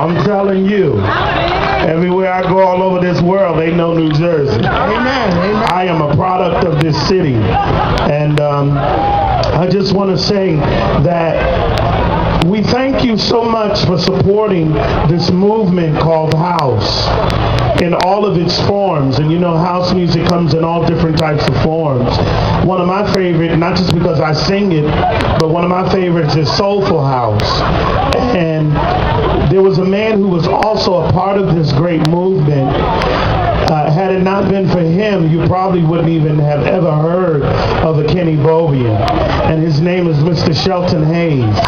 I'm telling you. Everywhere I go all over this world, they know New Jersey. Amen. Amen. I am a product of this city. And I just want to say that we thank you so much for supporting this movement called house in all of its forms. And you know, house music comes in all different types of forms. One of my favorite, not just because I sing it, but one of my favorites is soulful house. And there was a man who was also a part of this great movement. Had it not been for him, you probably wouldn't even have ever heard of a Kenny Bobien. And his name is Mr. Shelton Hayes.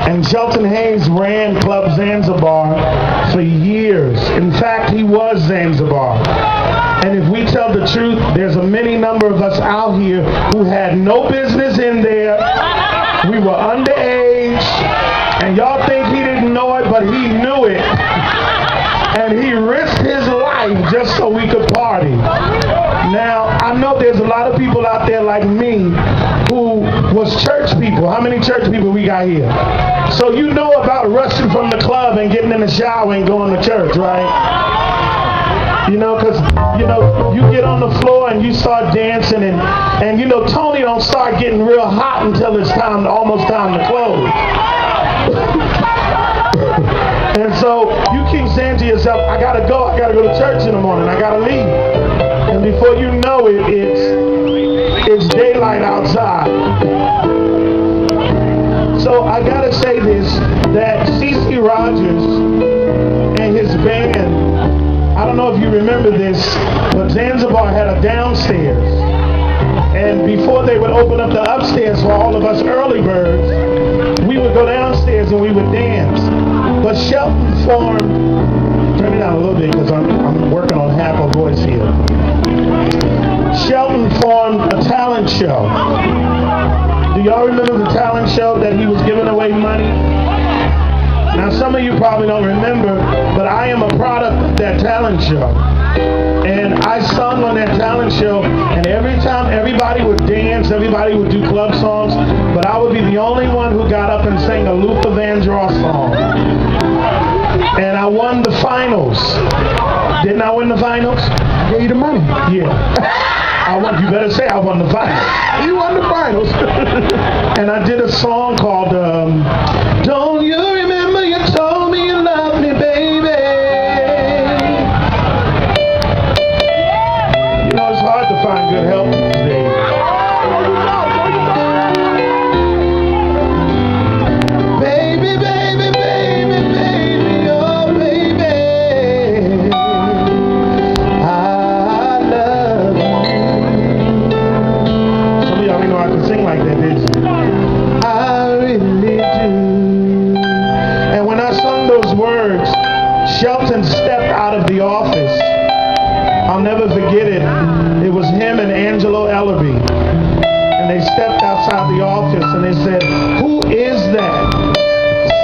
And Shelton Hayes ran Club Zanzibar for years. In fact, he was Zanzibar. And if we tell the truth, there's a many number of us out here who had no business in there. We were underage. And y'all think he didn't know it, but he knew it. And he risked his life just so we could party. Now, I know there's a lot of people out there like me who was church people. How many church people we got here? So you know about rushing from the club and getting in the shower and going to church, right? You know, because, you know, you get on the floor and you start dancing and you know, Tony don't start getting real hot until it's almost time to close. And so you keep saying to yourself, I gotta go to church in the morning, I gotta leave. And before you know it, it's daylight outside. So I gotta say this, that C.C. Rogers and his band, I don't know if you remember this, but Zanzibar had a downstairs. And before they would open up the upstairs for all of us early birds, we would go downstairs and we would dance. But Shelton formed, turn it down a little bit because I'm working on half a voice here. Shelton formed a talent show. Do y'all remember the talent show that he was giving away money? Now some of you probably don't remember, but I am a product of that talent show. And I sung on that talent show, and every time everybody would dance, everybody would do club songs, but I would be the only one who got up and sang a Luther Vandross song. And I won the finals. Didn't I win the finals? I gave you the money. Yeah. You better say I won the finals. You won the finals. And I did a song called Don't You Remember You Told Me You Loved Me, Baby. You know, it's hard to find good help these days. Baby, baby, baby, baby, oh baby, I love you. Some of y'all didn't know I could sing like that, did you? I really do. And when I sung those words, Shelton stepped out of the office. I'll never forget it. It was him and Angelo Ellerby. And they stepped outside the office and they said, who is that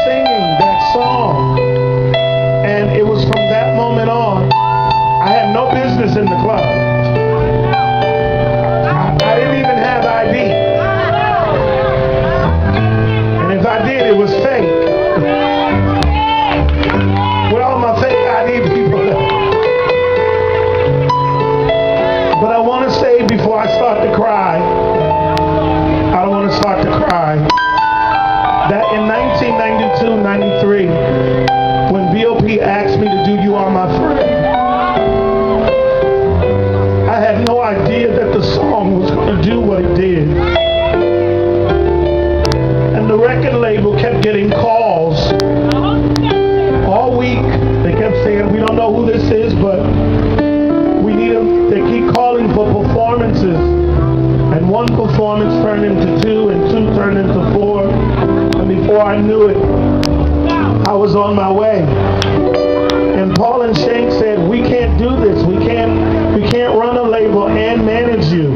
singing that song? And it was from that moment on, I had no business in the club. I didn't even have ID. And if I did, it was fake. Where all my fake ID people at? But I want to say before I start to cry, I don't want to start to cry, that in 1992-93, when BOP asked me to do You Are My Friend, I had no idea that the song was going to do what it did. And the record label kept getting calls all week. They kept saying, we don't know who this is, but we need them. They keep calling for performances. And one performance turned into two, and two turned into four. And before I knew it, I was on my way. And Paul and Shank said, we can't do this. We can't run a label and manage you.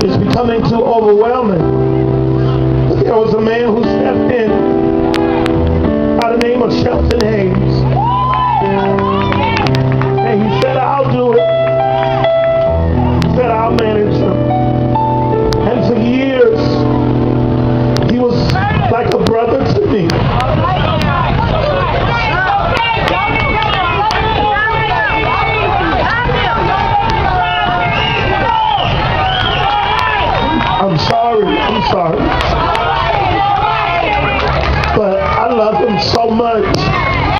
It's becoming too overwhelming. But there was a man who stepped in by the name of Shelton Hayes. And he said, I'll do it. He said, I'll manage them. And for years, he was like a brother to me. start.